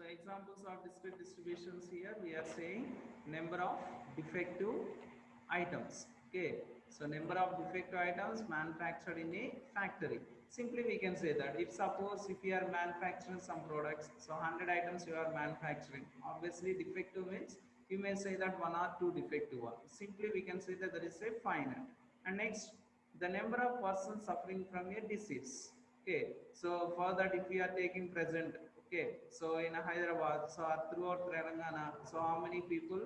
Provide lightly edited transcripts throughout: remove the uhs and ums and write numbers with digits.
So examples of discrete distributions here we are saying number of defective items. Okay, so number of defective items manufactured in a factory. Simply we can say that if suppose if you are manufacturing some products, so 100 items you are manufacturing, obviously defective means you may say that one or two defective ones. Simply we can say that there is a finite. And next, the number of persons suffering from a disease. Okay, so for that if we are taking present, okay, so in Hyderabad, so throughout Telangana, so how many people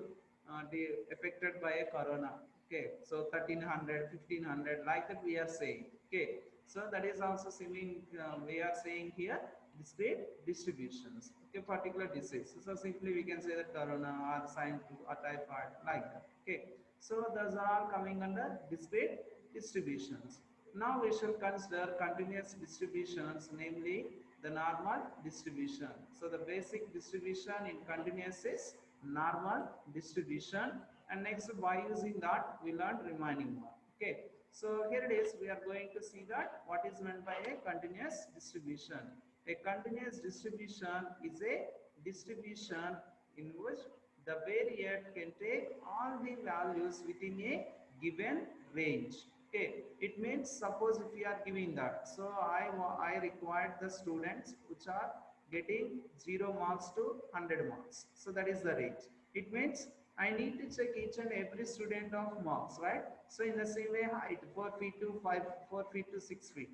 affected by a corona? Okay, so 1300, 1500, like that we are saying. Okay, so that is also seeming we are saying here discrete distributions. Okay, particular disease. So simply we can say that corona or swine flu or typhoid, like that. Okay, so those are all coming under discrete distributions. Now we shall consider continuous distributions, namely the normal distribution. So the basic distribution in continuous is normal distribution, and next by using that we learn remaining one. Okay, so here it is, we are going to see that what is meant by a continuous distribution. A continuous distribution is a distribution in which the variate can take all the values within a given range. Okay, it means suppose if we are giving that, so I required the students which are getting 0 marks to 100 marks. So that is the range. It means I need to check each and every student of marks, right? So in the same way, height 4 feet to 5, 4 feet to 6 feet,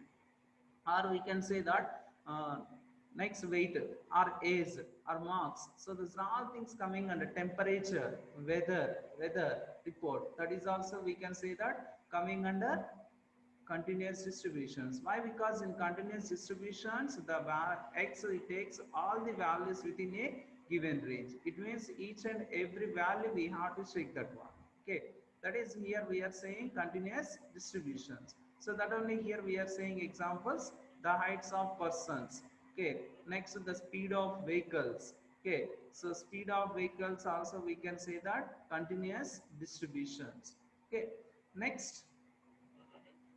or we can say that next weight or age or marks. So these are all things coming under temperature, weather report. That is also we can say that coming under continuous distributions. Why? Because in continuous distributions the x it takes all the values within a given range. It means each and every value we have to check that one. Okay, that is here we are saying continuous distributions. So that only here we are saying examples, the heights of persons. Okay, next the speed of vehicles. Okay, so speed of vehicles also we can say that continuous distributions. Okay, next,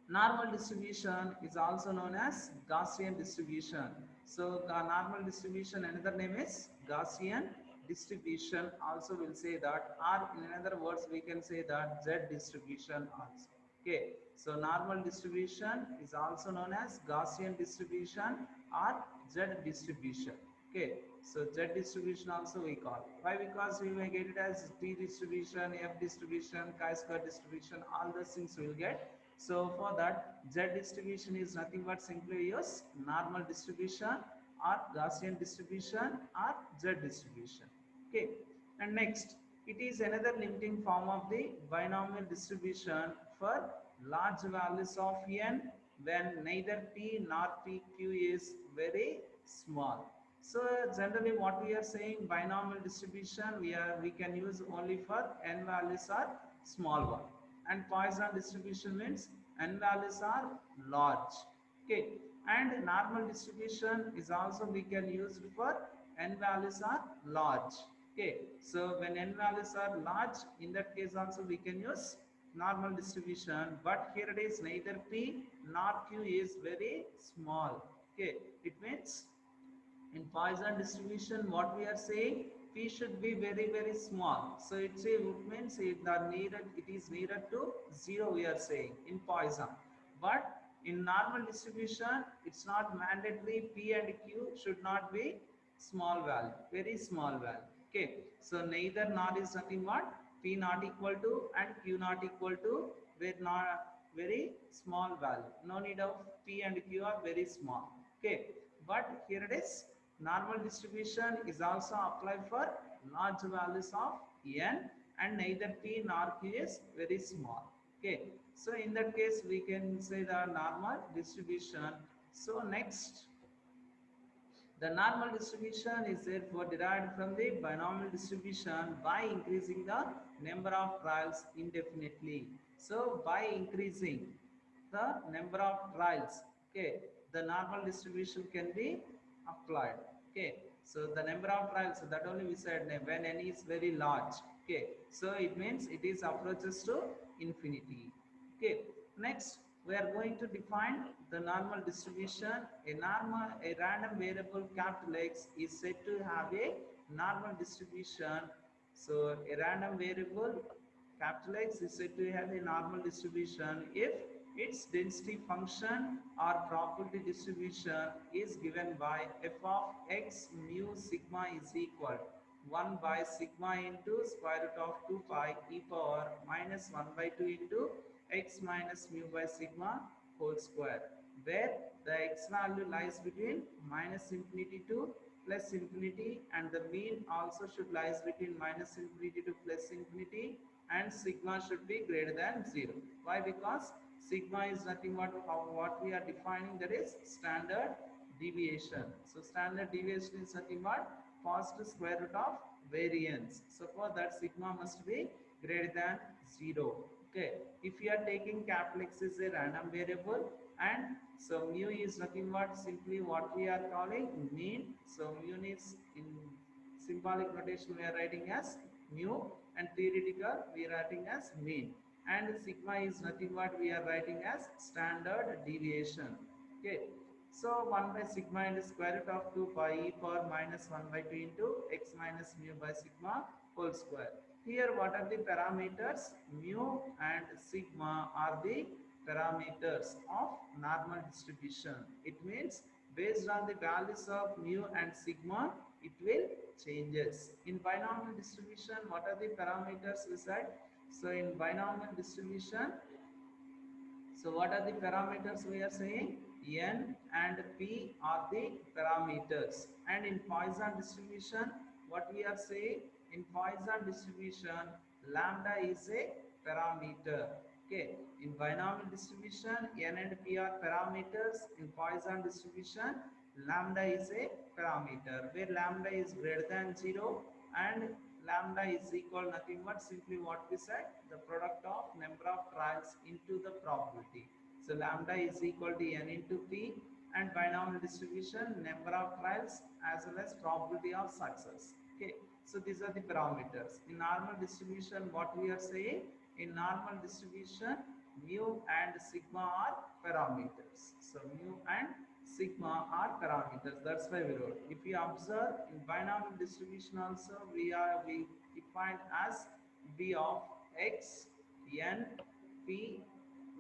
normal distribution is also known as Gaussian distribution. So the normal distribution, another name is Gaussian distribution. Also will say that, or in other words we can say that Z distribution also. Okay, so normal distribution is also known as Gaussian distribution or Z distribution. Okay, so Z distribution also we call. Why? Because we may get it as T distribution, F distribution, chi-square distribution, all those things we will get. So for that, Z distribution is nothing but simply use normal distribution or Gaussian distribution or Z distribution. Okay, and next, it is another limiting form of the binomial distribution for large values of n when neither p nor pq is very small. So generally what we are saying, binomial distribution we can use only for n values are small one, and Poisson distribution means n values are large. Okay, and normal distribution is also we can use for n values are large. Okay, so when n values are large, in that case also we can use normal distribution, but here it is neither p nor q is very small. Okay, it means in Poisson distribution what we are saying, p should be very small. So it means it is nearer to 0 we are saying in Poisson. But in normal distribution it's not mandatory, p and q should not be small value, very small value. Okay, so neither nor is nothing but p not equal to and q not equal to with not very small value. No need of p and q are very small. Okay, but here it is, normal distribution is also applied for large values of n and neither p nor q is very small. Okay, so in that case we can say the normal distribution. So next, the normal distribution is therefore derived from the binomial distribution by increasing the number of trials indefinitely. So by increasing the number of trials, okay, the normal distribution can be applied. Okay, so the number of trials, so that only we said when n is very large. Okay, so it means it is approaches to infinity. Okay, next, we are going to define the normal distribution. A random variable capital X is said to have a normal distribution. So a random variable capital X is said to have a normal distribution if its density function or probability distribution is given by f of x mu sigma is equal 1 by sigma into square root of 2 pi e power minus 1 by 2 into x minus mu by sigma whole square, where the x value lies between minus infinity to plus infinity, and the mean also should lies between minus infinity to plus infinity, and sigma should be greater than 0. Why? Because sigma is nothing but what we are defining, that is standard deviation. So standard deviation is nothing but positive square root of variance. So for that, sigma must be greater than 0. Okay, if you are taking capital X is a random variable, and so mu is nothing but simply what we are calling mean. So mu is in symbolic notation we are writing as mu, and theoretical we are writing as mean, and sigma is nothing but we are writing as standard deviation. Okay, so 1 by sigma into square root of 2 pi e power minus 1 by 2 into x minus mu by sigma whole square. Here what are the parameters? Mu and sigma are the parameters of normal distribution. It means based on the values of mu and sigma, it will changes. In binomial distribution, what are the parameters we said? So in binomial distribution, so what are the parameters we are saying? N and P are the parameters. And in Poisson distribution, what we are saying? In Poisson distribution, lambda is a parameter. Okay. In binomial distribution, N and P are parameters. In Poisson distribution, lambda is a parameter, where lambda is greater than 0 and lambda is equal nothing but simply what we said, the product of number of trials into the probability. So lambda is equal to n into p, and binomial distribution number of trials as well as probability of success. Okay, so these are the parameters. In normal distribution, what we are saying, in normal distribution mu and sigma are parameters. So mu and sigma are parameters, that's why we wrote. If you observe in binomial distribution also, we defined as b of x n p,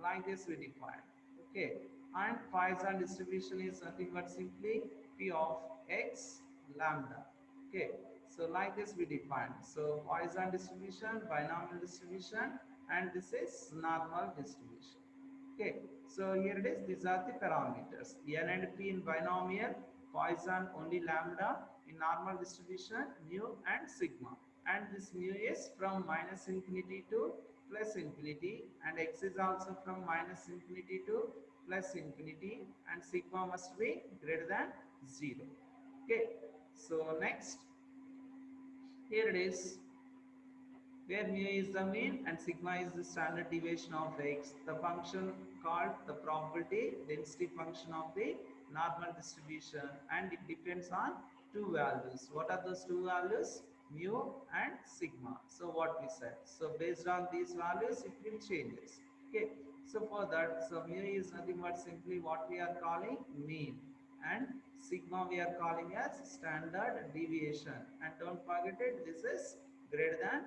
like this we define. Okay, and Poisson distribution is nothing but simply p of x lambda. Okay, so like this we define. So Poisson distribution, binomial distribution, and this is normal distribution. Okay, so here it is, these are the parameters. N and P in binomial, Poisson only lambda, in normal distribution mu and sigma. And this mu is from minus infinity to plus infinity, and x is also from minus infinity to plus infinity, and sigma must be greater than 0. Okay, so next, here it is, where mu is the mean and sigma is the standard deviation of x, the function called the probability density function of the normal distribution, and it depends on two values. What are those two values? Mu and sigma. So what we said, so based on these values it will changes. Okay, so for that, so mu is nothing but simply what we are calling mean, and sigma we are calling as standard deviation, and don't forget it, this is greater than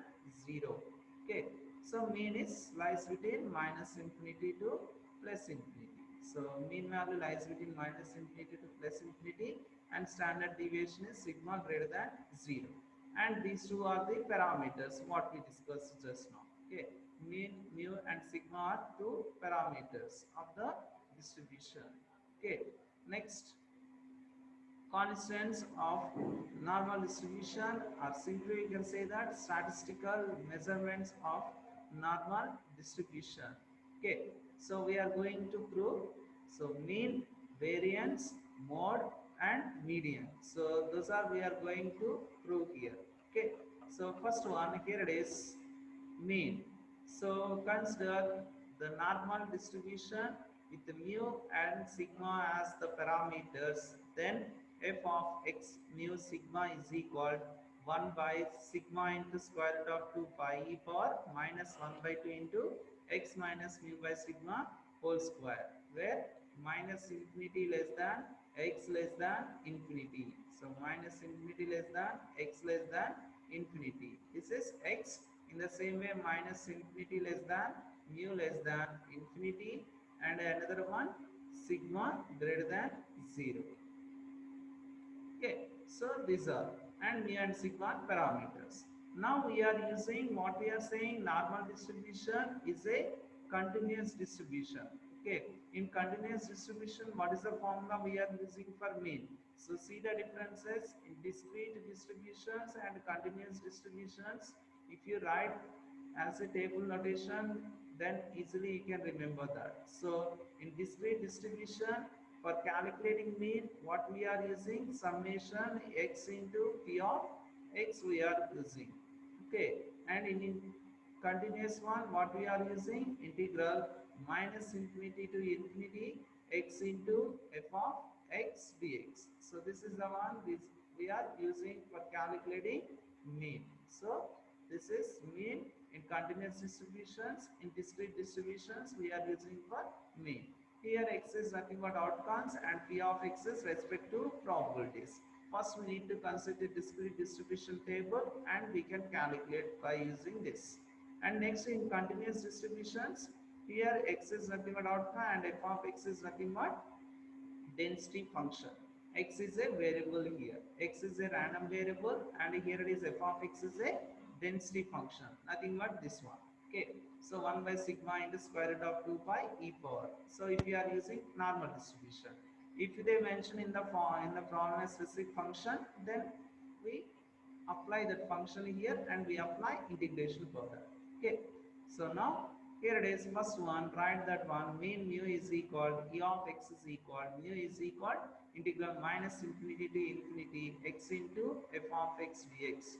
0. Okay, so mean is lies between minus infinity to plus infinity. So mean value lies between minus infinity to plus infinity, and standard deviation is sigma greater than 0. And these two are the parameters what we discussed just now. Okay, mean, mu and sigma are two parameters of the distribution. Okay, next, constants of normal distribution, or simply we can say that statistical measurements of normal distribution. Okay, so we are going to prove, so mean, variance, mode, and median. So those are we are going to prove here. Okay, so first one, here it is, mean. So consider the normal distribution with the mu and sigma as the parameters, then f of x mu sigma is equal 1 by sigma into square root of 2 pi e power minus 1 by 2 into x minus mu by sigma whole square, where minus infinity less than x less than infinity. So minus infinity less than x less than infinity. This is x. In the same way, minus infinity less than mu less than infinity, and another one sigma greater than 0. Okay, so these are and mu and sigma parameters. Now we are using what we are saying, normal distribution is a continuous distribution. Okay, in continuous distribution, what is the formula we are using for mean? So see the differences in discrete distributions and continuous distributions. If you write as a table notation, then easily you can remember that. So in discrete distribution, for calculating mean, what we are using, summation x into p of x we are using. Okay, and in continuous one, what we are using, integral minus infinity to infinity x into f of x dx. So this is the one which we are using for calculating mean. So this is mean in continuous distributions. In discrete distributions, we are using for mean. Here x is nothing but outcomes and p of x is respect to probabilities. First we need to consider discrete distribution table and we can calculate by using this. And next in continuous distributions, here x is nothing but outcome and f of x is nothing but density function. X is a variable here. X is a random variable and here it is f of x is a density function. Nothing but this one. Okay. So 1 by sigma into square root of 2 pi e power. So if you are using normal distribution. If they mention in the problem a specific function, then we apply that function here and we apply integration further. Okay, so now here it is, first one, write that one, mean mu is equal, e of x is equal, mu is equal integral minus infinity to infinity x into f of x dx,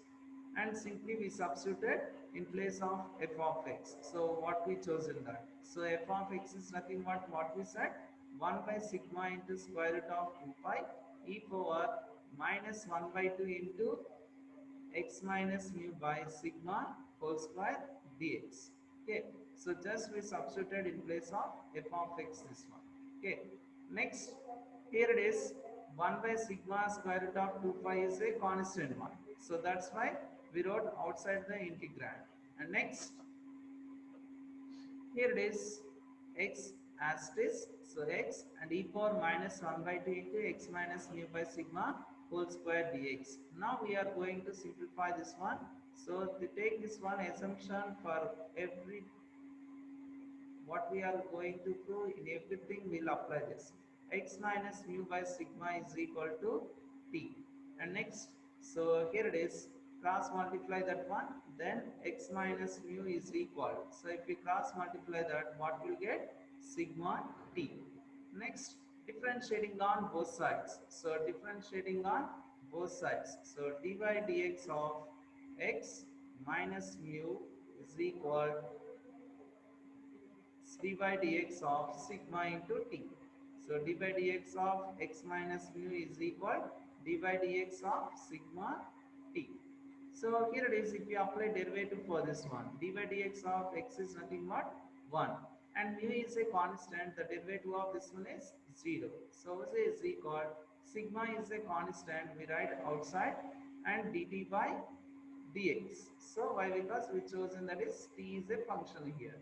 and simply we substituted in place of f of x. So what we chose in that, so f of x is nothing but what we said, 1 by sigma into square root of 2 pi e power minus 1 by 2 into x minus mu by sigma whole square dx. Okay, so just we substituted in place of f of x this one. Okay, next here it is, 1 by sigma square root of 2 pi is a constant one, so that's why we wrote outside the integrand. And next here it is, x as it is, so x and e power minus 1 by 2 into x minus mu by sigma whole square dx. Now we are going to simplify this one. So to take this one assumption for every what we are going to prove, in everything we'll apply this. X minus mu by sigma is equal to t. And next, so here it is, cross multiply that one, then x minus mu is equal. So if we cross multiply that, what will get? Sigma t. Next, differentiating on both sides. So differentiating on both sides. So dy dx of x minus mu is equal d by dx of sigma into t. So d by dx of x minus mu is equal d by dx of sigma t. So here it is, if we apply derivative for this one, d by dx of x is nothing but 1 and mu is a constant, the derivative of this one is 0. So this is equal, sigma is a constant, we write outside, and dt by dx. So why? Because we chosen that is t is a function here.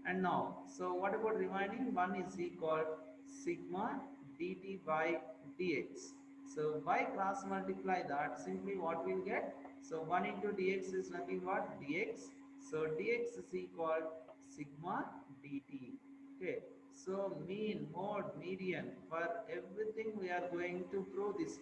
And now, so what about remaining? 1 is equal sigma dt by dx. So by cross multiply that, simply what we'll get? So 1 into dx is nothing but dx. So dx is equal sigma dt. Okay. So mean, mode, median, for everything we are going to prove this.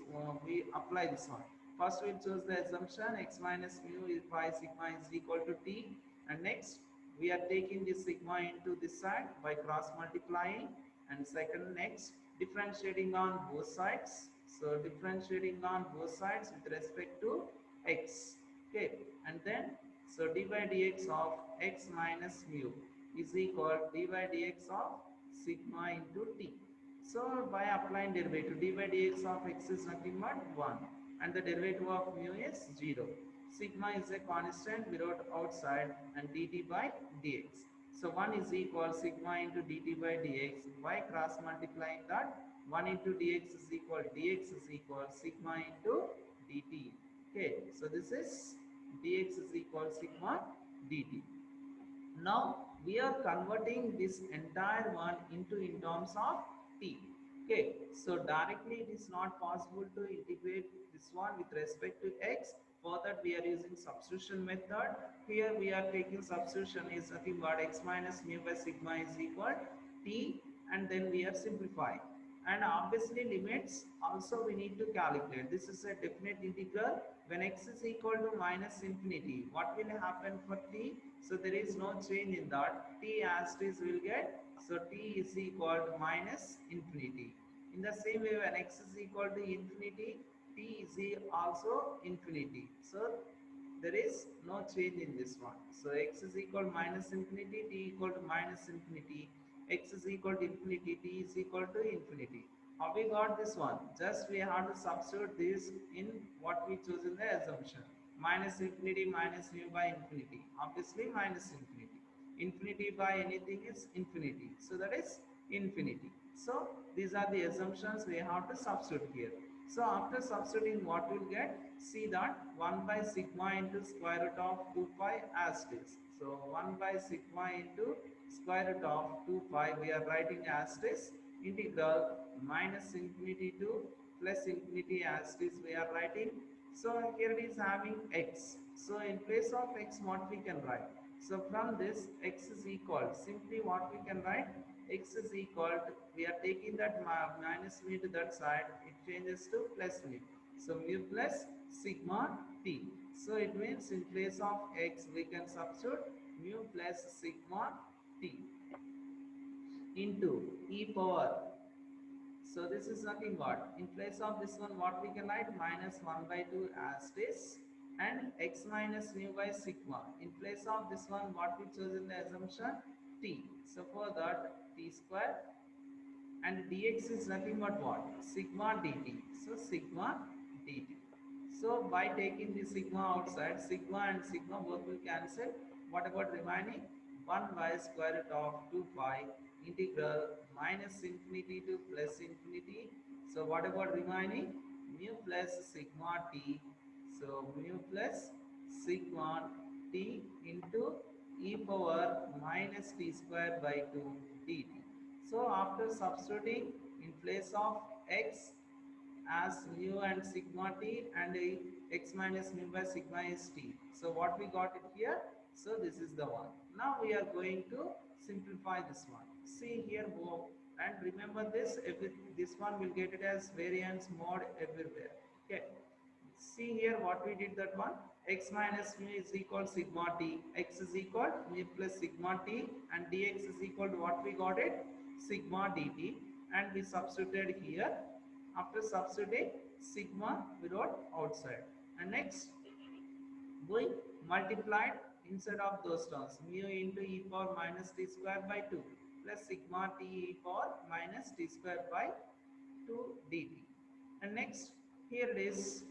We apply this one. First we'll choose the assumption x minus mu is by sigma is equal to t, and next we are taking this sigma into this side by cross multiplying, and second next differentiating on both sides. So differentiating on both sides with respect to x. Okay, and then so d by dx of x minus mu is equal d by dx of sigma into t. So by applying derivative, d by dx of x is nothing but 1 and the derivative of mu is 0. Sigma is a constant we wrote outside, and dt by dx. So 1 is equal sigma into dt by dx. By cross multiplying that, 1 into dx is equal sigma into dt. Okay, so this is dx is equal sigma dt. Now we are converting this entire one into in terms of t. Okay, so directly it is not possible to integrate this one with respect to x. For that we are using substitution method. Here we are taking substitution is nothing but x minus mu by sigma is equal t, and then we are simplifying. And obviously limits also we need to calculate. This is a definite integral. When x is equal to minus infinity, what will happen for t? So there is no change in that. T as it is will get, so t is equal to minus infinity. In the same way, when x is equal to infinity, t is also infinity. So there is no change in this one. So x is equal to minus infinity, t equal to minus infinity, x is equal to infinity, t is equal to infinity. How we got this one? Just we have to substitute this in what we choose in the assumption. Minus infinity minus mu by infinity. Obviously minus infinity. Infinity by anything is infinity. So that is infinity. So these are the assumptions we have to substitute here. So after substituting, what we'll get? See that 1 by sigma into square root of 2 pi as it is. So 1 by sigma into square root of 2 pi we are writing as it is, integral minus infinity to plus infinity as it is we are writing. So here it is having x. So in place of x, what we can write? So from this, x is equal, simply what we can write? X is equal to, we are taking that minus mu to that side, it changes to plus mu. So mu plus sigma t. So it means in place of x, we can substitute mu plus sigma t into e power. So this is nothing but, in place of this one, what we can write? Minus 1 by 2 as this, and x minus mu by sigma. In place of this one, what we chose in the assumption? T. So for that, t square, and dx is nothing but what? Sigma dt. So sigma dt. So by taking the sigma outside, sigma and sigma both will cancel. What about remaining? 1 by square root of 2 pi integral minus infinity to plus infinity. So what about remaining? Mu plus sigma t. So mu plus sigma t into e power minus t square by 2 dt. So after substituting in place of x as mu and sigma t, and x minus mu by sigma is t. So what we got it here? So this is the one. Now we are going to simplify this one. See here, and remember this, this one will get it as variance mode everywhere. Okay. See here what we did that one. X minus mu is equal sigma t. X is equal mu plus sigma t, and dx is equal to what we got it? Sigma dt, and we substituted here. After substituting, sigma we wrote outside, and next we multiplied instead of those terms, mu into e power minus t square by 2 plus sigma t e power minus t square by 2 dt. And next here it is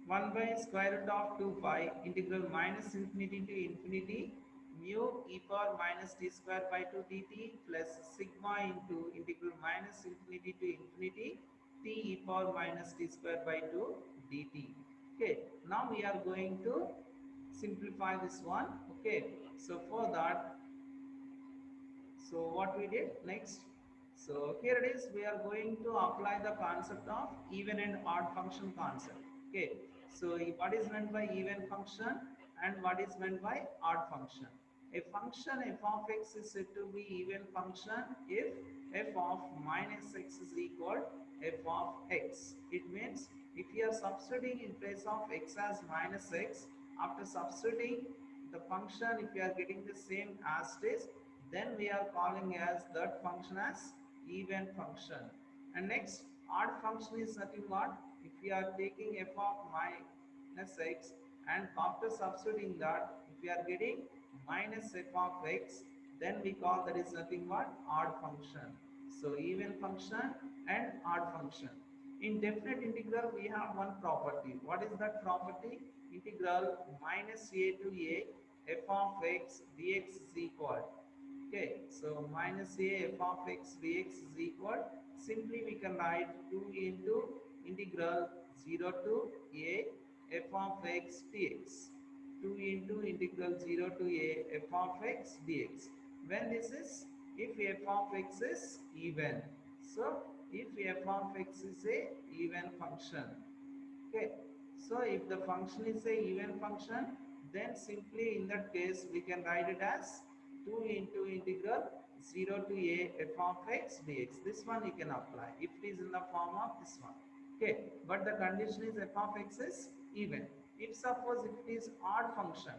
1 by square root of 2 pi integral minus infinity to infinity mu e power minus t square by 2 dt plus sigma into integral minus infinity to infinity t e power minus t square by 2 dt. Okay, now we are going to simplify this one. Okay, so for that, so what we did next? So here it is, we are going to apply the concept of even and odd function concept. Okay, so what is meant by even function and what is meant by odd function? A function f of x is said to be even function if f of minus x is equal f of x. It means if you are substituting in place of x as minus x, after substituting the function, if you are getting the same as it is, then we are calling as that function as even function. And next, odd function is nothing but, if we are taking f of minus x, and after substituting that, if we are getting minus f of x, then we call that is nothing but odd function. So even function and odd function. In definite integral, we have one property. What is that property? Integral minus a to a f of x dx is equal Okay, so minus a f of x dx is equal, simply we can write 2 into integral 0 to a f of x dx. 2 into integral 0 to a f of x dx. When this is, if f of x is even. So, if f of x is a even function, okay, so if the function is a even function, then simply in that case we can write it as 2 into integral 0 to a f of x dx. This one you can apply if it is in the form of this one. Okay, but the condition is f of x is even. If suppose if it is odd function,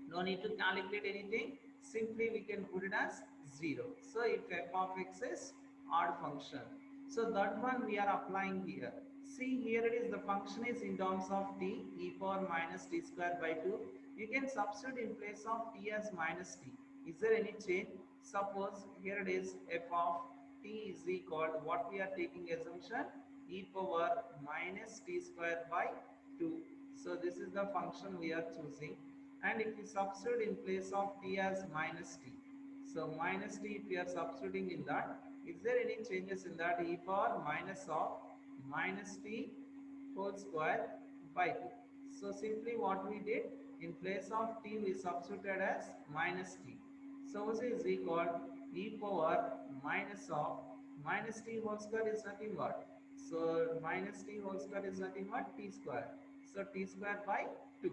no need to calculate anything, simply we can put it as 0. So if f of x is odd function, so that one we are applying here. See, here it is, the function is in terms of t e power minus t square by 2. You can substitute in place of t as minus t. Is there any change? Suppose here it is, f of t is equal to, what we are taking assumption, e power minus t square by 2. So this is the function we are choosing, and if we substitute in place of t as minus t, so minus t, if we are substituting in that, is there any changes in that? E power minus of minus t whole square by 2. So simply what we did, in place of t we substituted as minus t. So this is equal e power minus of minus t whole square is nothing but, so minus t whole square is nothing but t square, so t square by 2.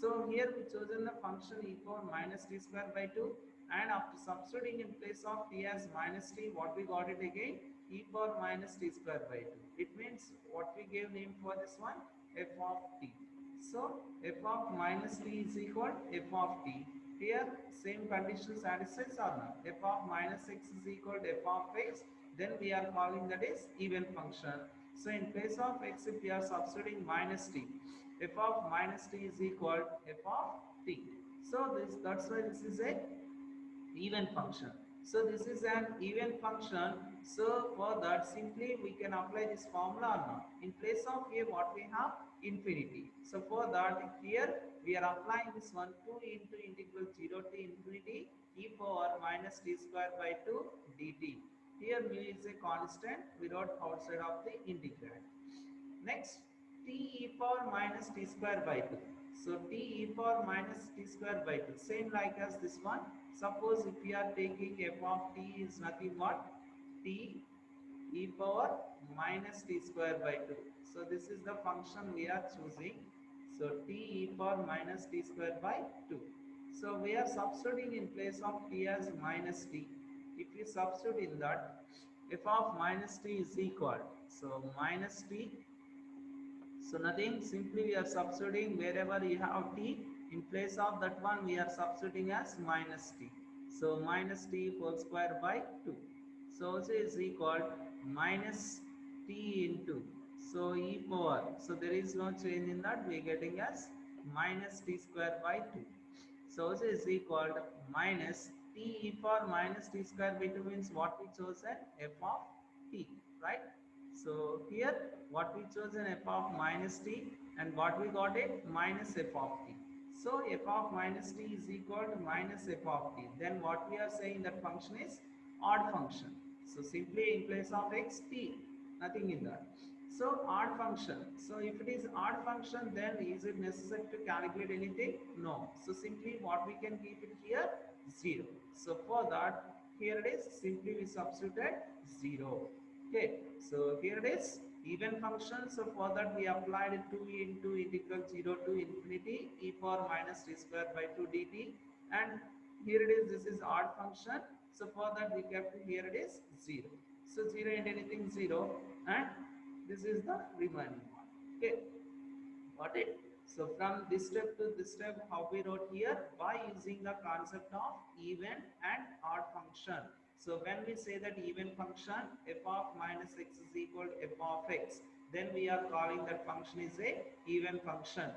So here we chosen the function e power minus t square by 2, and after substituting in place of t as minus t, what we got it again, e power minus t square by 2. It means what we gave name for this one, f of t. So f of minus t is equal f of t. Here same condition satisfies or not. F of minus x is equal to f of x. Then we are calling that is even function. So in place of x, if we are substituting minus t, f of minus t is equal to f of t. So this, that's why this is a even function. So this is an even function. So for that, simply we can apply this formula or not. In place of a, what we have, infinity. So for that, here we are applying this one, 2 into integral 0 to infinity e power minus t square by 2 dt. Here mu is a constant, we wrote outside of the integrand. Next, t e power minus t square by 2. So t e power minus t square by 2, same like as this one. Suppose if we are taking f of t is nothing but t e power minus t square by 2. So this is the function we are choosing. So t e power minus t square by 2. So we are substituting in place of t as minus t. If we substitute in that, f of minus t is equal, so minus t, so nothing, simply we are substituting wherever you have t, in place of that one we are substituting as minus t. So minus t whole square by 2. So also is equal minus t into, so e power, so there is no change in that, we are getting as minus t square by 2. So also is equal to minus t e power minus t square by 2 means what we chosen, f of t, right? So here what we chosen, f of minus t, and what we got it, minus f of t. So f of minus t is equal to minus f of t. Then what we are saying, that function is odd function. So simply in place of x, t, nothing in that. So odd function. So if it is odd function, then is it necessary to calculate anything? No. So simply what we can keep it here, 0. So for that, here it is, simply we substituted 0. Okay, so here it is even function. So for that we applied 2 into integral 0 to infinity e power minus t square by 2 dt, and here it is, this is odd function. So for that we kept, here it is 0. So 0 and anything 0, and this is the remaining one. Okay, got it? So from this step to this step, how we wrote here, by using the concept of even and odd function. So when we say that even function, f of minus x is equal to f of x, then we are calling that function is a even function.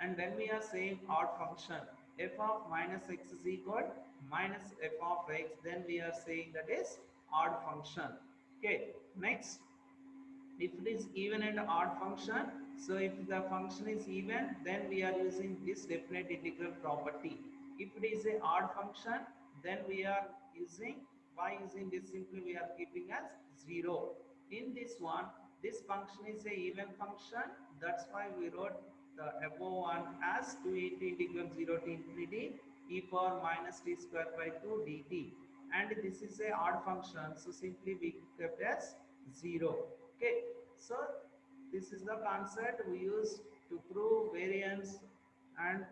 And when we are saying odd function, f of minus x is equal to minus f of x, then we are saying that is odd function. Okay, next, if it is even and odd function, so if the function is even, then we are using this definite integral property. If it is a odd function, then we are using, by using this, simply we are keeping as 0. In this one, this function is a even function, that's why we wrote the above one as 2 into integral 0 to infinity e power minus t square by 2 dt, and this is a odd function, so simply we kept as 0. Okay, so this is the concept we use to prove variance. And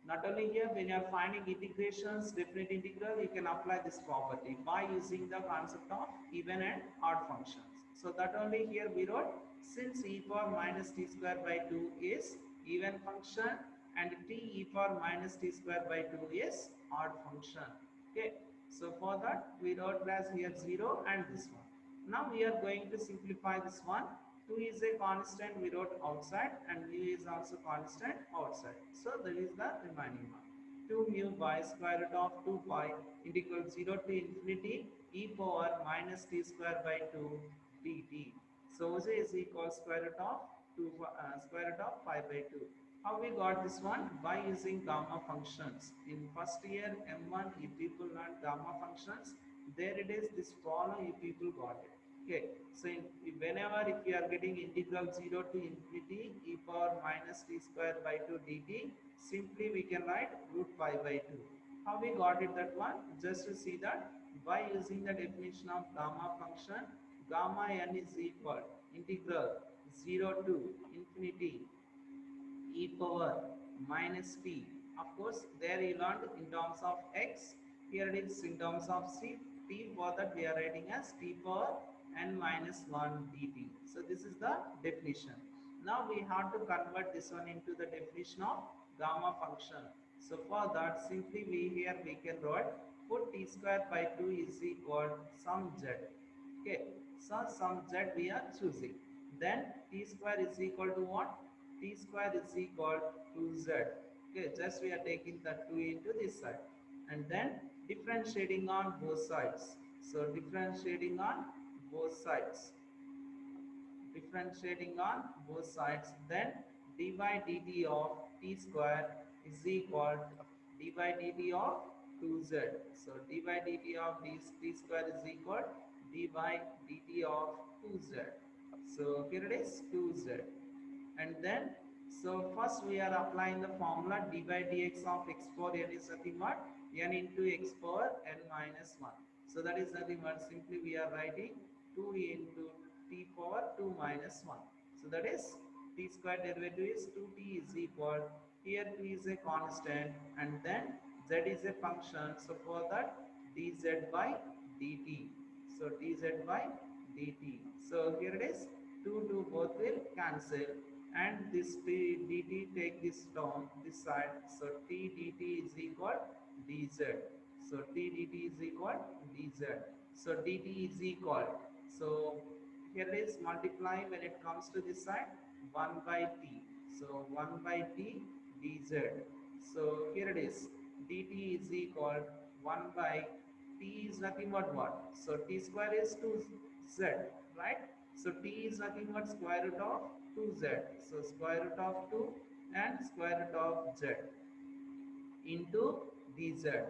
not only here, when you are finding integrations, definite integral, you can apply this property by using the concept of even and odd functions. So that only here we wrote, since e power minus t square by 2 is even function and t e power minus t square by 2 is odd function. Okay, so for that we wrote as here 0 and this one. Now we are going to simplify this one. 2 is a constant we wrote outside, and mu is also constant outside. So that is the remaining one. 2 mu by square root of 2 pi integral 0 to infinity e power minus t square by 2 dt. So J is equal square root of 2 square root of pi by 2. How we got this one? By using gamma functions. In first year M1 you people learned gamma functions. There it is, this problem you people got it. Okay, so whenever if you are getting integral 0 to infinity e power minus t square by 2 dt, simply we can write root pi by 2. How we got it that one? Just to see that, by using the definition of gamma function, gamma n is equal integral 0 to infinity e power minus t. Of course, there you learned in terms of x. Here it is in terms of c. T, for that we are writing as t power n minus 1 dt. So this is the definition. Now we have to convert this one into the definition of gamma function. So for that, simply we can write, put t square by 2 is equal some z. Okay, so some z we are choosing. Then t square is equal to what? T square is equal to z. Okay, just we are taking the 2 into this side, and then differentiating on both sides. So differentiating on both sides, differentiating on both sides, then dy dt of t square is equal to dy dt of 2z. So dy dt of t square is equal dy dt of 2z. So here it is 2z. And then, so first we are applying the formula d by dx of x power n is nothing but n into x power n minus 1. So that is nothing but simply we are writing 2 into t power 2 minus 1. So that is t square derivative is 2t is equal, here t is a constant and then z is a function. So for that dz by dt. So dz by dt. So here it is 2 both will cancel, and this t dt take this down this side. So t dt is equal dz. So t dt is equal dz. So dt is equal, so here is multiply when it comes to this side, 1 by t. So 1 by t dz. So here it is, dt is equal 1 by t is nothing but what? So t square is 2z, right? So t is nothing but square root of 2z. So square root of 2 and square root of z into dz.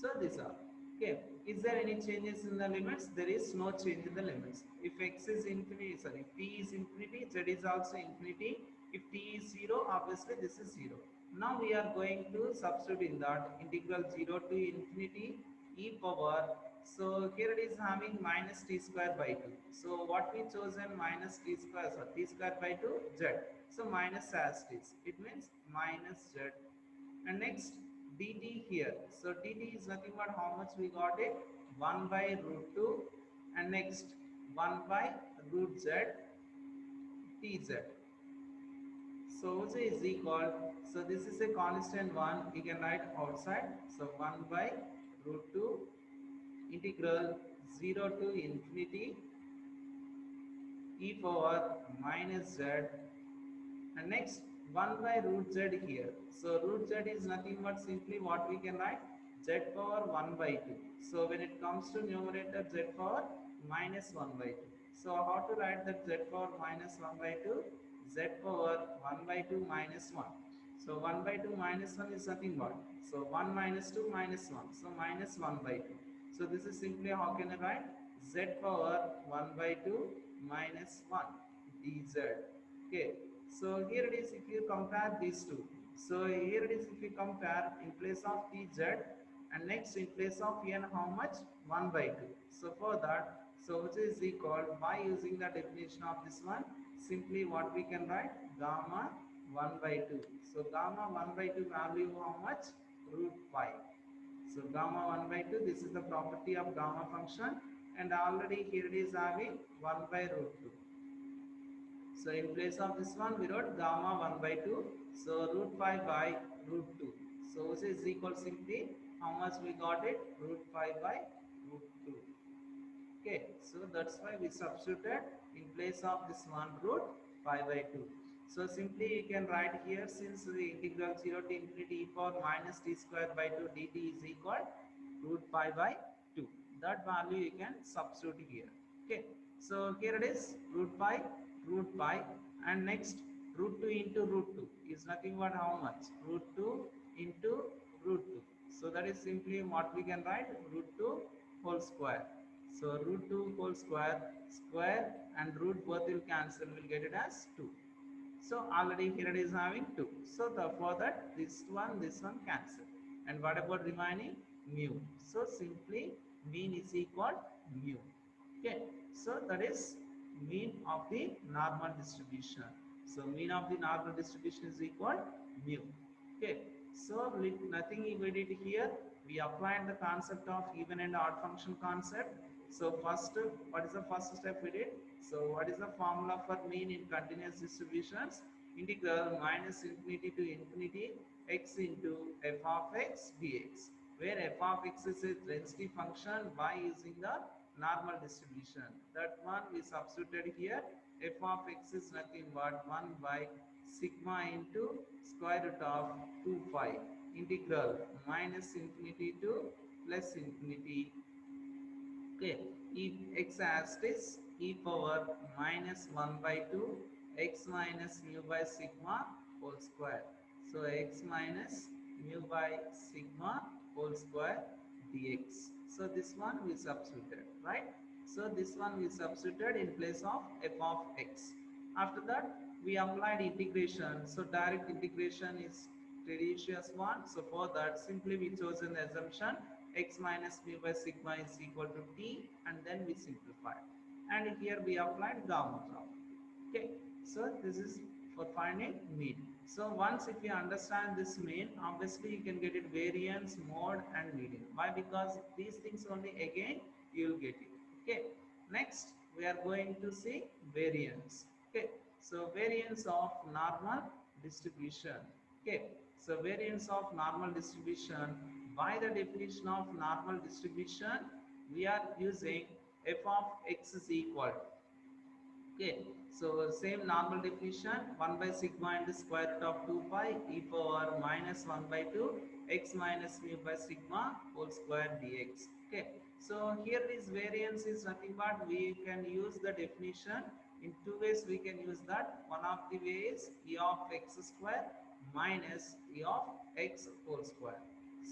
So these are okay. Is there any changes in the limits? There is no change in the limits. If x is infinity, sorry, if t is infinity, z is also infinity. If t is 0, obviously this is 0. Now we are going to substitute in that integral 0 to infinity e power. So here it is having minus t square by 2. So what we chosen minus t square, so t square by 2 z. So minus as it is. It means minus z. And next dt here. So dt is nothing but how much we got it? 1 by root 2, and next 1 by root z tz. So z is equal, so this is a constant one, we can write outside. So 1 by root 2 integral 0 to infinity e power minus z, and next 1 by root z here. So root z is nothing but simply what we can write, z power 1 by 2. So when it comes to numerator, z power minus 1 by 2. So how to write that z power minus 1 by 2? Z power 1 by 2 minus 1. So 1 by 2 minus 1 is nothing but. So 1 minus 2 minus 1. So minus 1 by 2. So this is simply how can I write? Z power 1 by 2 minus 1 dz. Okay. So here it is if you compare these two. So here it is if you compare in place of dz and next in place of n how much? 1 by 2. So for that, so which is equal by using the definition of this one, simply what we can write? Gamma 1 by 2. So gamma 1 by 2 value how much? Root 5. So gamma 1 by 2, this is the property of gamma function, and already here it is having 1 by root 2. So in place of this one we wrote gamma 1 by 2. So root 5 by root 2. So which is equal simply how much we got it? Root 5 by root 2. Okay, so that's why we substituted in place of this one root 5 by 2. So simply you can write here, since the integral 0 to infinity e power minus t square by 2 dt is equal root 5 by 2. That value you can substitute here. Okay, so here it is root 5, root 5, and next root 2 into root 2 is nothing but how much? Root 2 into root 2. So that is simply what we can write, root 2 whole square. So root 2 whole square, square and root both will cancel, will get it as 2. So already here it is having 2. So for that this one cancel. And what about remaining? Mu. So simply mean is equal mu. Okay. So that is mean of the normal distribution. So mean of the normal distribution is equal mu. Okay. So nothing we did here. We applied the concept of even and odd function concept. So first, what is the first step we did? So what is the formula for mean in continuous distributions? Integral minus infinity to infinity x into f of x dx, where f of x is a density function by using the normal distribution. That one we substituted here. F of x is nothing but 1 by sigma into square root of 2 pi integral minus infinity to plus infinity. Okay, if x as is e power minus 1 by 2 x minus mu by sigma whole square. So x minus mu by sigma whole square dx. So this one we substituted, right? So this one we substituted in place of f of x. After that we applied integration. So direct integration is tedious one. So for that simply we chose an assumption x minus mu by sigma is equal to t, and then we simplify. And here we applied gamma property. Okay, so this is for finding mean. So once if you understand this mean, obviously you can get it variance, mode and median. Why? Because these things only again you will get it. Okay, next we are going to see variance. Okay, so variance of normal distribution. Okay, so variance of normal distribution, by the definition of normal distribution we are using f of x is equal. Okay, so same normal definition, 1 by sigma into square root of 2 pi e power minus 1 by 2 x minus mu by sigma whole square dx. Okay, so here this variance is nothing but we can use the definition in two ways. We can use that. One of the ways e of x square minus e of x whole square.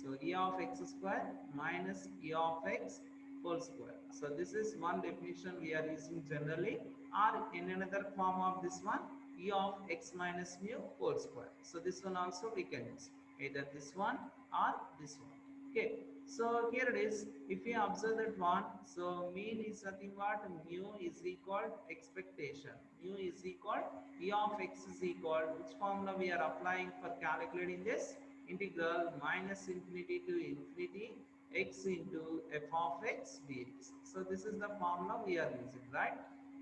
So e of x square minus e of x whole square. So this is one definition we are using generally, or in another form of this one, e of x minus mu whole square. So this one also we can use, either this one or this one. Okay, so here it is. If you observe that one, so mean is nothing but mu is equal expectation. Mu is equal e of x is equal, which formula we are applying for calculating this? Integral minus infinity to infinity x into f of x dx. So this is the formula we are using, right?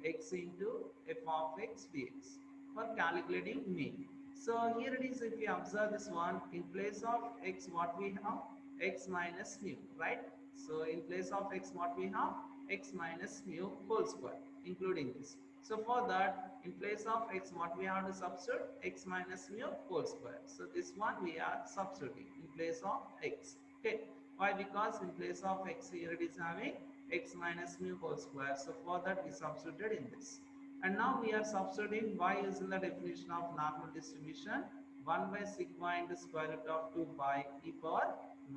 X into f of x dx for calculating mean. So here it is. If you observe this one, in place of x what we have? X minus mu, right? So in place of x what we have? X minus mu whole square, including this. So for that, in place of x what we have to substitute? X minus mu whole square. So this one we are substituting in place of x. Okay, why? Because in place of x here it is having x minus mu whole square. So for that we substituted in this. And now we are substituting by using the definition of normal distribution. 1 by sigma into square root of 2 pi e power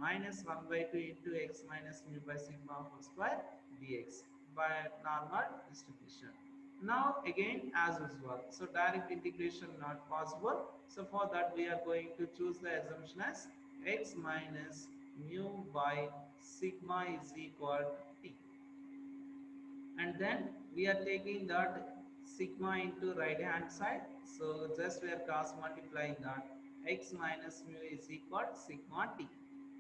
minus 1 by 2 into x minus mu by sigma whole square dx by normal distribution. Now again as usual, so direct integration not possible, so for that we are going to choose the assumption as x minus mu by sigma is equal to t, and then we are taking that sigma into right hand side, so just we are cross multiplying that x minus mu is equal to sigma t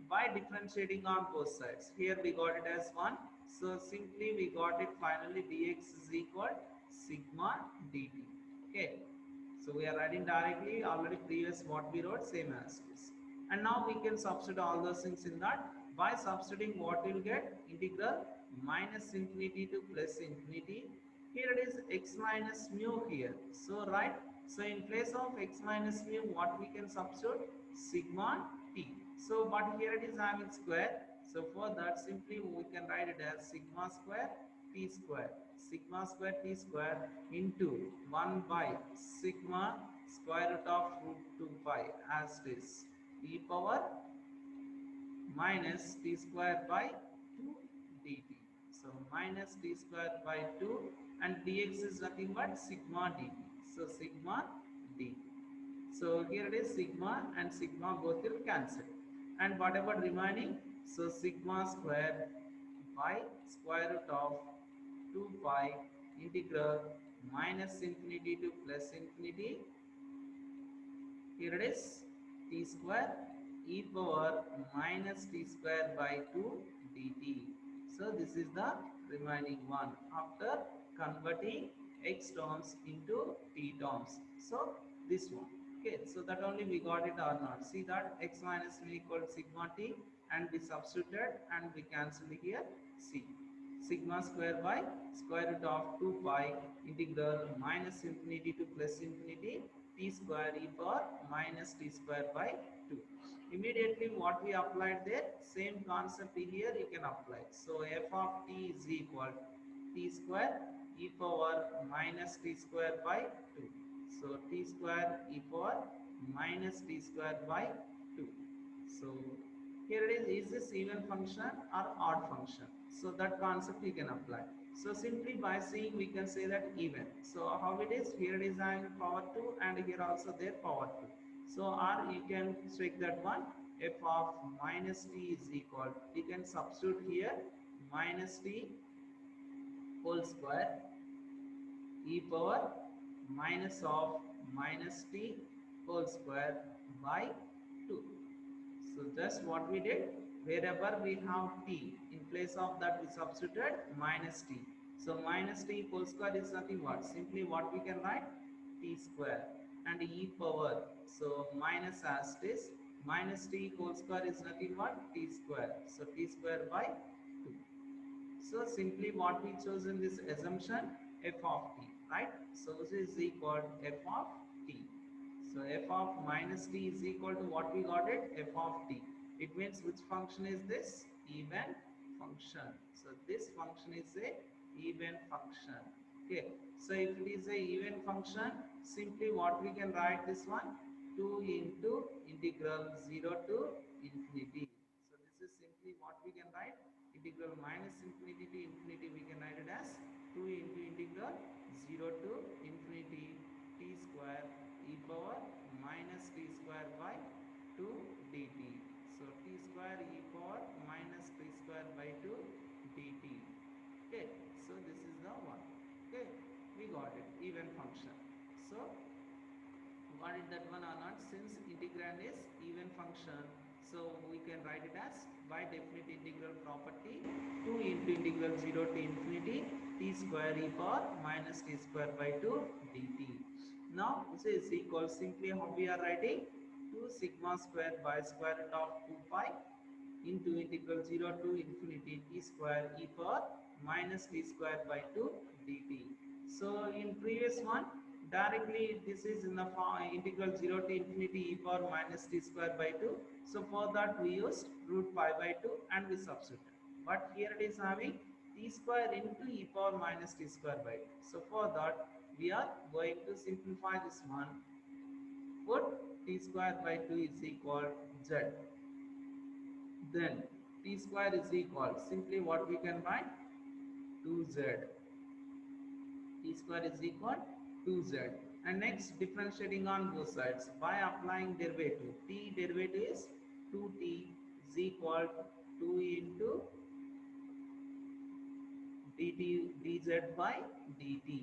by differentiating on both sides. Here we got it as 1, so simply we got it finally dx is equal sigma dt. Okay, so we are writing directly already previous what we wrote same as this, and now we can substitute all those things in that. By substituting, what we'll get, integral minus infinity to plus infinity. Here it is x minus mu here, so right, so in place of x minus mu what we can substitute, sigma t. So but here it is having square, so for that simply we can write it as sigma square t square, sigma square t square into 1 by sigma square root of root 2 pi as this e power minus t square by 2 dt. So minus t square by 2, and dx is nothing but sigma dt. So sigma dt. So here it is sigma and sigma both will cancel. And whatever remaining, so sigma square by square root of 2 pi integral minus infinity to plus infinity. Here it is t square e power minus t square by 2 dt. So this is the remaining one after converting x terms into t terms. So this one. Okay, so that only we got it or not. See that x minus mu equal sigma t, and we substituted and we cancel here c. Sigma square by square root of 2 pi integral minus infinity to plus infinity t square e power minus t square by 2. Immediately what we applied there, same concept here you can apply. So f of t is equal t square e power minus t square by 2. So t square e power minus t square by 2. So here it is this even function or odd function? So that concept you can apply. So simply by seeing we can say that even. So how it is? Here it is having power 2 and here also there power 2. So or you can check that one, f of minus t is equal, you can substitute here minus t whole square e power minus of minus t whole square by 2. So just what we did, wherever we have t, in place of that we substituted minus t. So minus t whole square is nothing but simply what we can write, t square and e power. So minus as it is, minus t whole square is nothing but t square. So t square by 2. So simply what we chose in this assumption, f of t, right? So this is equal to f of t. So f of minus t is equal to what we got it, f of t. It means which function is this? Even function. So this function is a even function. Okay. So if it is a even function, simply what we can write this one, 2 into integral 0 to infinity. So this is simply what we can write, integral minus infinity to infinity we can write it as 2 into integral 0 to infinity t square e power minus t square by 2 dt. So t square e power minus t square by 2 dt. Okay, so this is the one. Okay, we got it, even function. So got it that one or not? Since integrand is even function, so we can write it as by definite integral property 2 into integral 0 to infinity t square e power minus t square by 2 dt. Now this is equal, simply how we are writing, 2 sigma square by square root of 2 pi into integral 0 to infinity t square e power minus t square by 2 dt. So in previous one, directly this is in the form integral 0 to infinity e power minus t square by 2. So for that we used root pi by 2 and we substituted. But here it is having t square into e power minus t square by 2. So for that we are going to simplify this one. Put t square by 2 is equal z. Then t square is equal, simply what we can write, 2z. T square is equal 2z. And next, differentiating on both sides by applying derivative. T derivative is 2t is equal to 2 into dt dz by dt.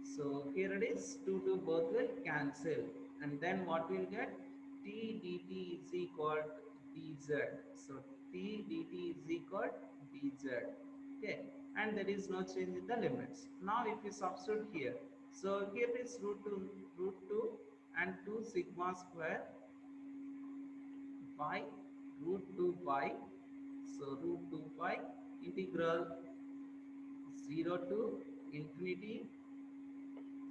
So here it is, 2 both will cancel, and then what we'll get, t dt is equal to dz. So t dt is equal to dz. Okay, and there is no change in the limits. Now if you substitute here, so here is root 2 and 2 sigma square by root 2 pi. So root 2 pi integral 0 to infinity.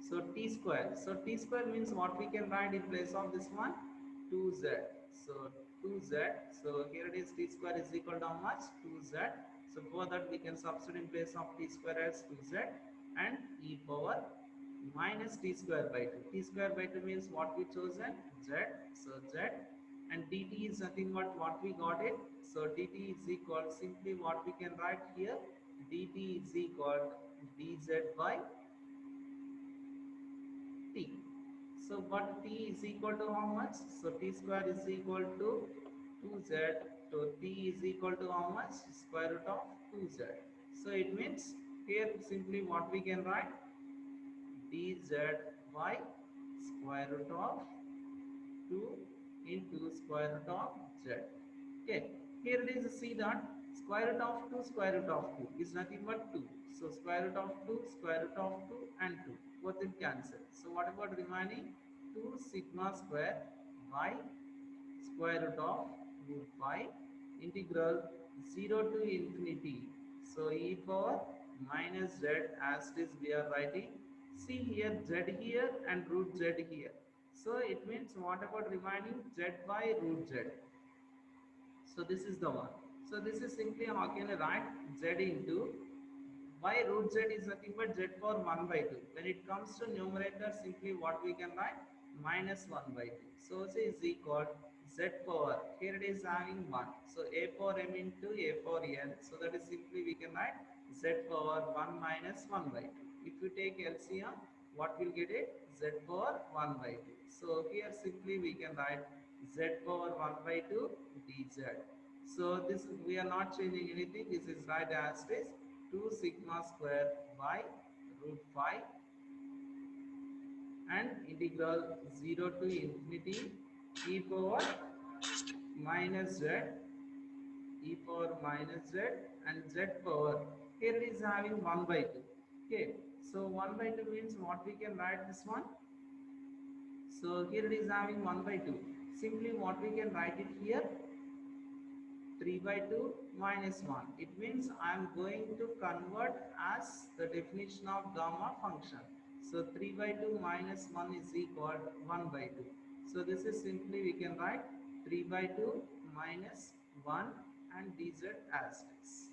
So t square. So t square means what we can write in place of this one? 2z. So 2z. So here it is, t square is equal to how much? 2z. So for that we can substitute in place of t square as 2z and e power minus t square by 2. T square by 2 means what we chosen? Z. So z. And dt is nothing but what we got it. So dt is equal, simply what we can write here, dt is equal dz by t. So but t is equal to how much? So t square is equal to 2z. So t is equal to how much? Square root of 2z. So it means here simply what we can write, dz by square root of 2 into square root of z. Okay, here it is, see that square root of 2 square root of 2 is nothing but 2. So square root of 2 square root of 2 and 2 both will cancel. So what about remaining? 2 sigma square by square root of root pi integral 0 to infinity. So e power minus z, as it is we are writing. See here, z here and root z here. So it means what about remaining? Z by root z. So this is the one. So this is simply how can I write z into by root z is nothing but z power 1 by 2. When it comes to numerator, simply what we can write, minus 1 by 2. So this is equal z power, here it is having 1. So a power m into a power n. So that is simply we can write z power 1 minus 1 by 2. If you take LCM, what will get it? Z power 1 by 2. So here simply we can write z power 1 by 2 dz. So this we are not changing anything. This is right as it is, 2 sigma square by root 5 and integral 0 to infinity e power minus z, e power minus z and z power, here it is having 1 by 2. Okay, so 1 by 2 means what we can write this one. So here it is having 1 by 2. Simply what we can write it here, 3 by 2 minus 1. It means I am going to convert as the definition of gamma function. So 3 by 2 minus 1 is equal to 1 by 2. So this is simply we can write 3 by 2 minus 1 and dz as it is.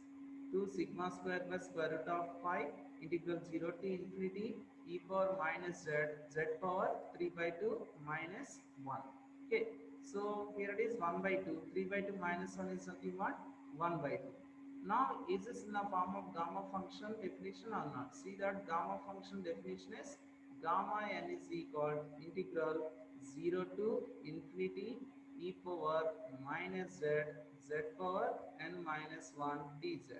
2 sigma square plus square root of 5 integral 0 to infinity e power minus z, z power 3 by 2 minus 1. Okay, so here it is 1 by 2, 3 by 2 minus 1 is nothing but 1 by 2. Now is this in the form of gamma function definition or not? See that gamma function definition is gamma n is equal integral 0 to infinity e power minus z, z power n minus 1 dz.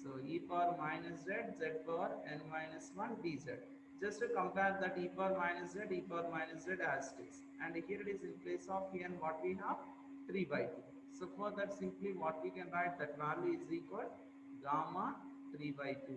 So e power minus z, z power n minus 1 dz. Just to compare that e power minus z, e power minus z as it is. And here it is in place of n what we have, 3 by 2. So for that simply what we can write, that value is equal gamma 3 by 2.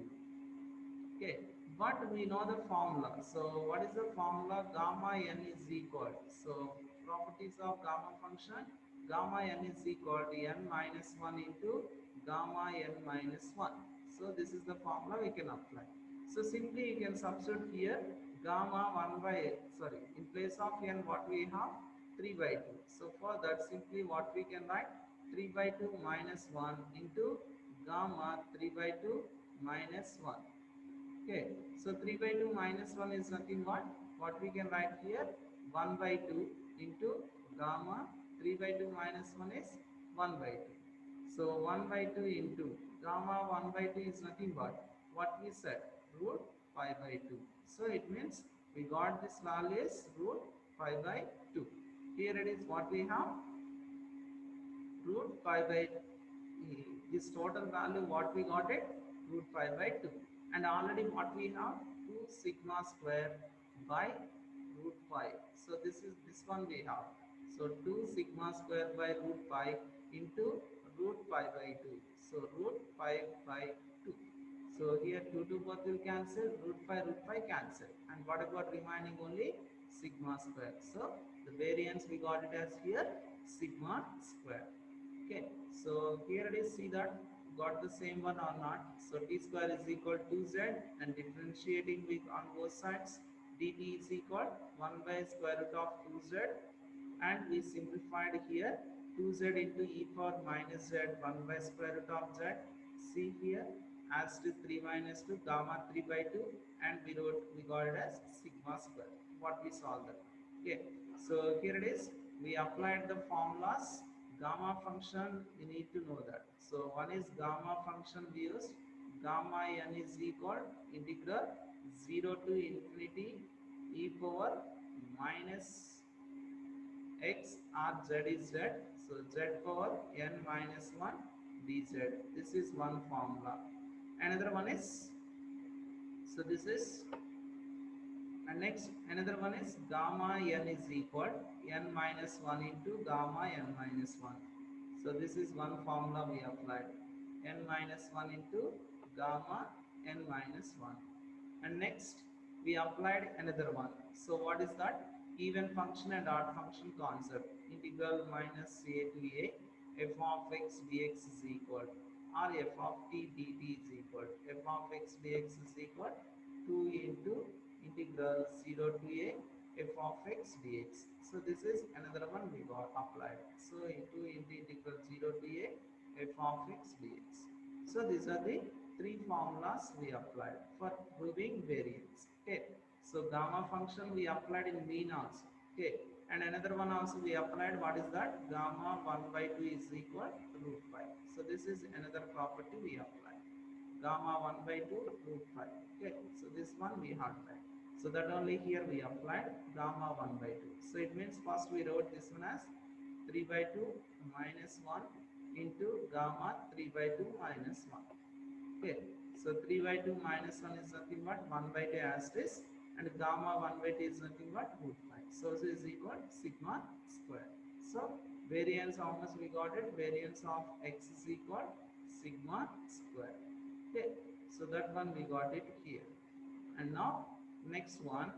Okay, but we know the formula. So what is the formula? Gamma n is equal. So properties of gamma function, gamma n is equal to n minus 1 into gamma n minus 1. So this is the formula we can apply. So simply you can substitute here gamma 1 by, sorry, in place of n what we have, 3 by 2. So for that simply what we can write, 3 by 2 minus 1 into gamma 3 by 2 minus 1. Okay, so 3 by 2 minus 1 is nothing but what we can write here, 1 by 2 into gamma 3 by 2 minus 1 is 1 by 2. So 1 by 2 into gamma 1 by 2 is nothing but what we said, root 5 by 2. So it means we got this value is root 5 by 2. Here it is what we have, root 5 by this total value what we got it, root 5 by 2, and already what we have 2 sigma square by root 5. So this one we have, so 2 sigma square by root 5 into root 5 by 2, so root 5 by 2. So here 2 both will cancel, root 5 cancel, and what about remaining only sigma square. So the variance we got it as here sigma square. Okay, so here it is, see that got the same one or not. So t square is equal to z, and differentiating with on both sides, dt is equal 1 by square root of 2z, and we simplified here 2z into e power minus z 1 by square root of z. See here, as it is 3 minus 2 gamma 3 by 2, and we got it as sigma square. What we solved that. Okay, so here it is, we applied the formulas. Gamma function, we need to know that. So one is gamma function we used, gamma n is equal integral 0 to infinity e power minus x or z is z, so z power n minus 1 dz. This is one formula. Another one is, so this is, and next another one is gamma n is equal n minus 1 into gamma n minus 1. So this is one formula we applied, n minus 1 into gamma n minus 1. And next we applied another one. So what is that? Even function and odd function concept. Integral minus a to a f of x dx is equal, or f of t dt is equal, f of x dx is equal 2 into integral 0 to a f of x dx. So this is another one we got applied. So into integral 0 to a f of x dx. So these are the three formulas we applied for proving variance. Okay. So gamma function we applied in mean also. Okay. And another one also we applied. What is that? Gamma 1 by 2 is equal to root 5. So this is another property we applied. Gamma 1 by 2 root 5. Okay. So this one we had that. So that only here we applied gamma 1 by 2. So it means first we wrote this one as 3 by 2 minus 1 into gamma 3 by 2 minus 1. Okay, so 3 by 2 minus 1 is nothing but 1 by 2 as it is, and gamma 1 by 2 is nothing but root 5. So this is equal sigma square. So variance, how much we got it? Variance of x is equal sigma square. Okay, so that one we got it here. And now next one,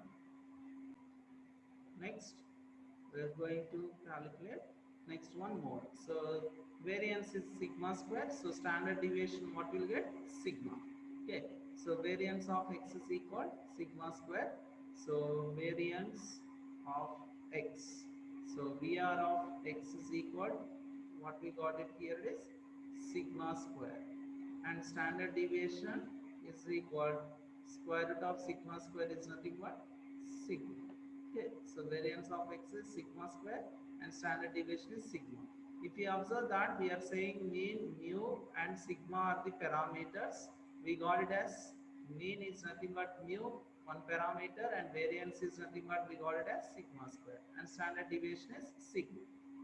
next we are going to calculate next one more. So variance is sigma square, so standard deviation what will get? Sigma. Okay, so variance of x is equal sigma square. So variance of x, so vr of x is equal, what we got it here is sigma square, and standard deviation is equal square root of sigma square is nothing but sigma. Okay, so variance of x is sigma square and standard deviation is sigma. If you observe that we are saying mean, mu and sigma are the parameters, we got it as mean is nothing but mu, one parameter, and variance is nothing but we got it as sigma square, and standard deviation is sigma.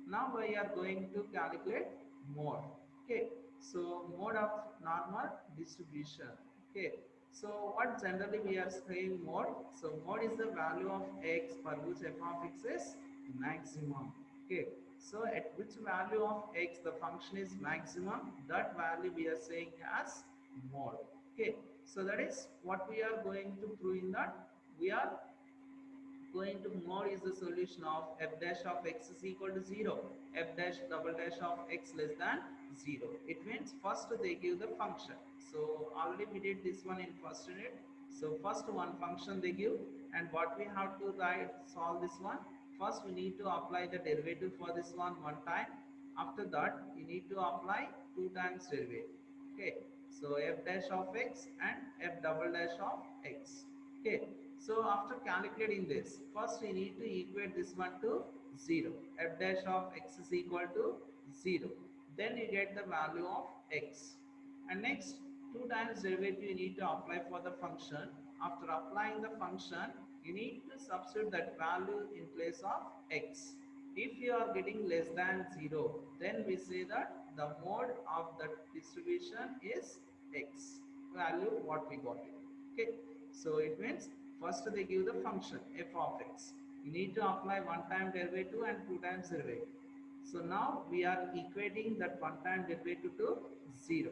Now we are going to calculate mode. Okay, so mode of normal distribution. Okay, so what generally we are saying mode? So mode is the value of x for which f of x is maximum. Okay, so at which value of x the function is maximum, that value we are saying as mode. Okay, so that is what we are going to prove in that. We are going to mode is the solution of f dash of x is equal to 0, f dash double dash of x less than 0. It means first they give the function. So already we did this one in first unit. So first one function they give, and what we have to write, solve this one. First we need to apply the derivative for this one time. After that we need to apply 2 times derivative. Okay, so f dash of x and f double dash of x. Okay, so after calculating this, first we need to equate this one to 0. F dash of x is equal to 0. Then you get the value of x. And next, 2 times derivative you need to apply for the function. After applying the function, you need to substitute that value in place of x. If you are getting less than 0, then we say that the mode of the distribution is x value what we got it. Okay, so it means first they give the function f of x. You need to apply one time derivative and two times derivative. So now we are equating that one time derivative to 0.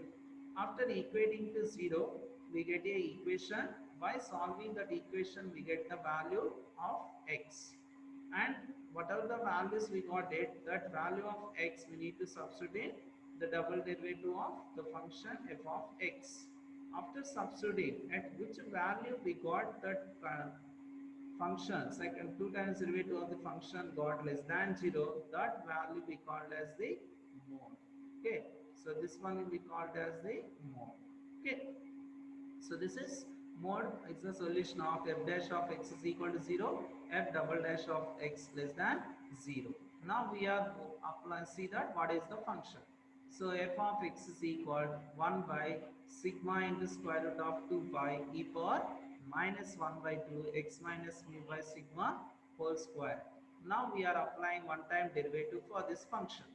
After equating to 0, we get a equation. By solving that equation, we get the value of x. And whatever the values we got it, that value of x we need to substitute the double derivative of the function f of x. After substituting at which value we got that function, second 2 times derivative of the function got less than 0, that value we called as the mode. Okay, so this one will be called as the mode. Okay, so this is mode is the solution of f dash of x is equal to 0, f double dash of x less than 0. Now we are apply see that what is the function. So f of x is equal 1 by sigma into square root of 2 pi e power minus 1 by 2 x minus mu by sigma whole square. Now we are applying one time derivative for this function.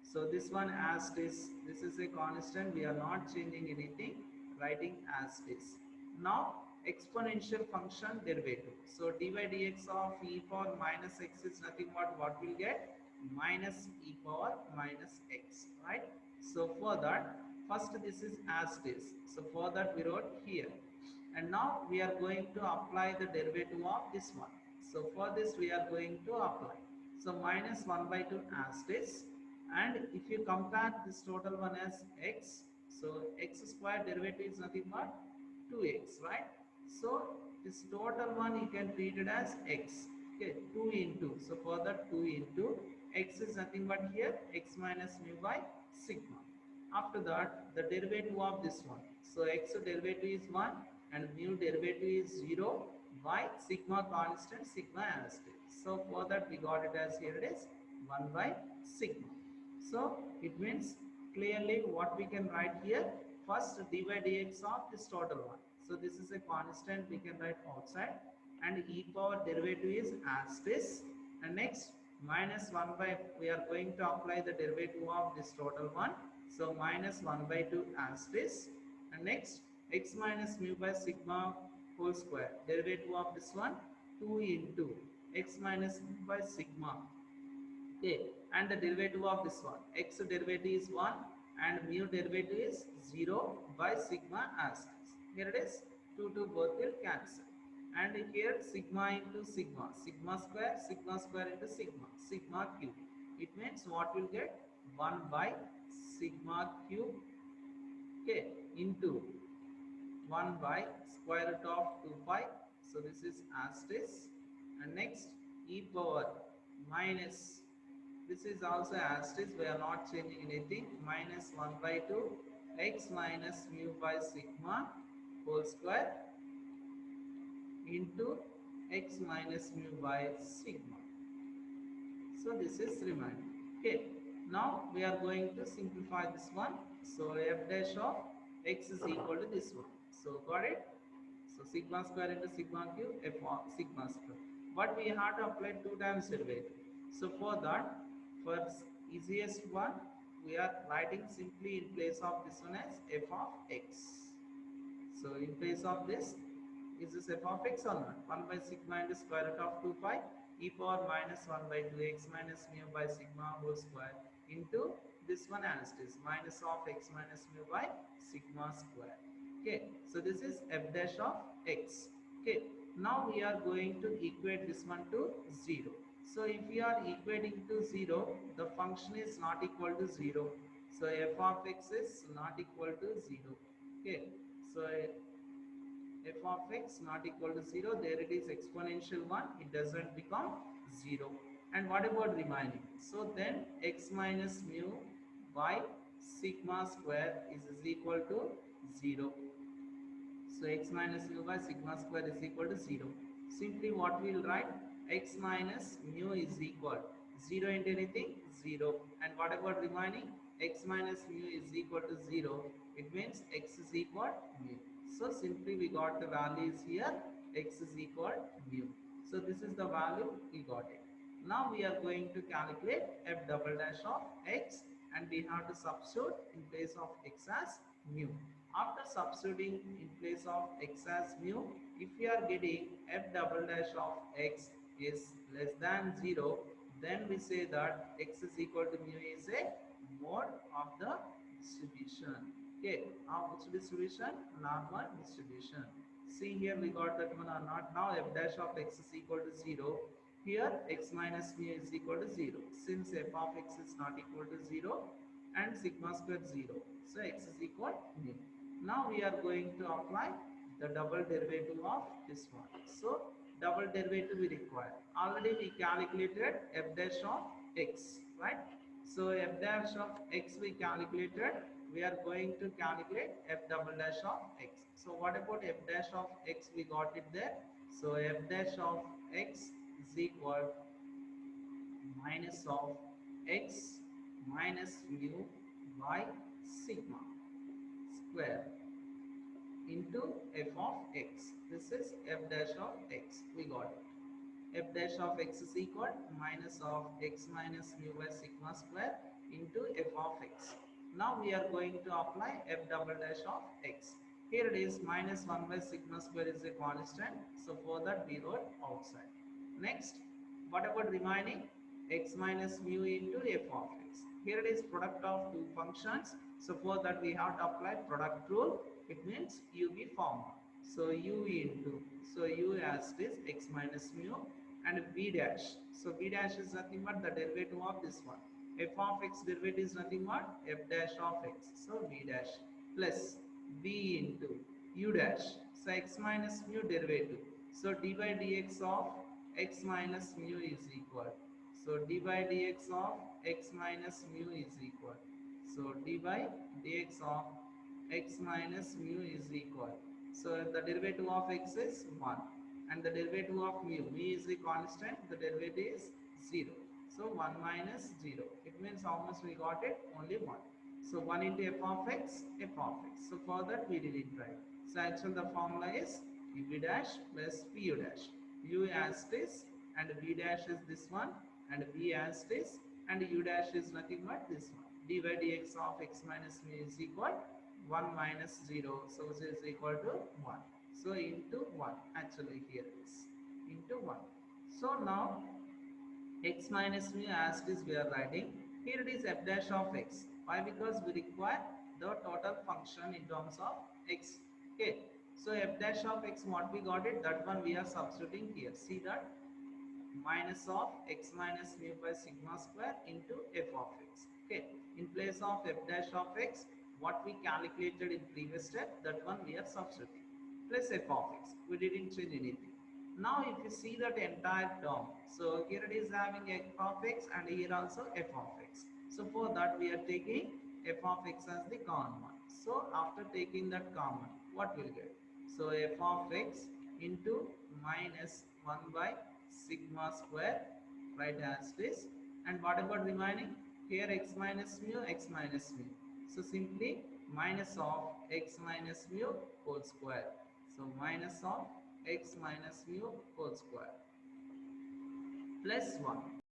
So this one as this is a constant, we are not changing anything, writing as is. Now exponential function derivative. So dy dx of e power minus x is nothing but what we'll get, minus e power minus x, right? So for that, first this is as it is. So for that we wrote here. And now we are going to apply the derivative of this one. So for this we are going to apply. So minus 1 by 2 as this. And if you compare this total one as x, so x square derivative is nothing but 2x, right? So this total one you can treat it as x. Okay, 2 into. So for that 2 into x is nothing but here x minus mu by sigma. After that the derivative of this one. So x derivative is 1 and mu derivative is 0 by sigma constant sigma as it is. So for that we got it as here it is 1 by sigma. So it means clearly what we can write here, first dy dx of this total one. So this is a constant we can write outside, and e power derivative is as this, and next minus 1 by, we are going to apply the derivative of this total one. So minus 1 by 2 as this, and next x minus mu by sigma whole square, derivative of this one 2 into x minus mu by sigma. Okay, and the derivative of this one, x derivative is 1 and mu derivative is 0 by sigma as is. Here it is 2 both will cancel, and here sigma into sigma, sigma square into sigma cube. It means what will get 1 by sigma cube, okay, into 1 by square root of 2 pi. So this is as this, and next e power minus, this is also as it is, we are not changing anything, minus 1 by 2 x minus mu by sigma whole square into x minus mu by sigma. So this is remaining. Okay, now we are going to simplify this one. So f dash of x is equal to this one. So got it? So sigma square into sigma cube f of sigma square. But we have to apply 2 times derivative. So for that, for easiest one, we are writing simply in place of this one as f of x. So in place of this, is this f of x or not? 1 by sigma into square root of 2 pi e power minus 1 by 2 x minus mu by sigma whole square into this one as it is, minus of x minus mu by sigma square. Okay, so this is f dash of x. Okay, now we are going to equate this one to 0. So if we are equating to 0, the function is not equal to 0. So f of x is not equal to 0. Okay, so f of x not equal to 0, there it is exponential 1, it doesn't become 0. And what about remaining? So then x minus mu by sigma square is equal to 0. So x minus mu by sigma square is equal to 0. Simply what we will write, x minus mu is equal 0 into anything 0. And what about remaining? X minus mu is equal to 0. It means x is equal mu. So simply we got the values here. X is equal mu. So this is the value we got it. Now we are going to calculate f double dash of x, and we have to substitute in place of x as mu. After substituting in place of x as mu, if we are getting f double dash of x is less than 0, then we say that x is equal to mu is a mode of the distribution. Okay, of which distribution? Normal distribution. See here we got that one or not. Now f dash of x is equal to 0. Here x minus mu is equal to 0. Since f of x is not equal to 0 and sigma square 0. So x is equal to mu. Now we are going to apply the double derivative of this one. So double derivative we require. Already we calculated f dash of x, right? So f dash of x we calculated. We are going to calculate f double dash of x. So what about f dash of x? We got it there. So f dash of x is equal minus of x minus mu by sigma square into f of x. This is f dash of x. We got it. F dash of x is equal minus of x minus mu by sigma square into f of x. Now we are going to apply f double dash of x. Here it is minus 1 by sigma square is a constant. So for that we wrote outside. Next, what about remaining? X minus mu into f of x. Here it is product of two functions. So for that we have to apply product rule. It means UV formula. So u into, so u as this x minus mu and v dash. So v dash is nothing but the derivative of this one. F of x derivative is nothing but f dash of x. So v dash plus v into u dash. So x minus mu derivative. So d by dx of x minus mu is equal. So d by dx of x minus mu is equal. So d by dx of x minus mu is equal. So the derivative of x is 1 and the derivative of mu is a constant, the derivative is 0. So 1 minus 0. It means how much we got it? Only 1. So 1 into f of x, f of x. So for that we didn't write. So actually the formula is u dash plus pu dash. U as this and v dash is this one and v as this and u dash is nothing but this one. D by dx of x minus mu is equal 1 minus 0, so this is equal to 1. So into 1, actually here is into 1. So now x minus mu as it is we are writing. Here it is f dash of x. Why? Because we require the total function in terms of x. Okay. So f dash of x, what we got it, that one we are substituting here. See that minus of x minus mu by sigma square into f of x. Okay. In place of f dash of x, what we calculated in previous step, that one we are substituting. Plus f of x. We didn't change anything. Now if you see that entire term, so here it is having f of x and here also f of x. So for that we are taking f of x as the common one. So after taking that common, what will get? So f of x into minus 1 by sigma square, right as this. And what about remaining? Here x minus mu, x minus mu. So simply minus of x minus mu whole square. So minus of x minus mu whole square plus 1.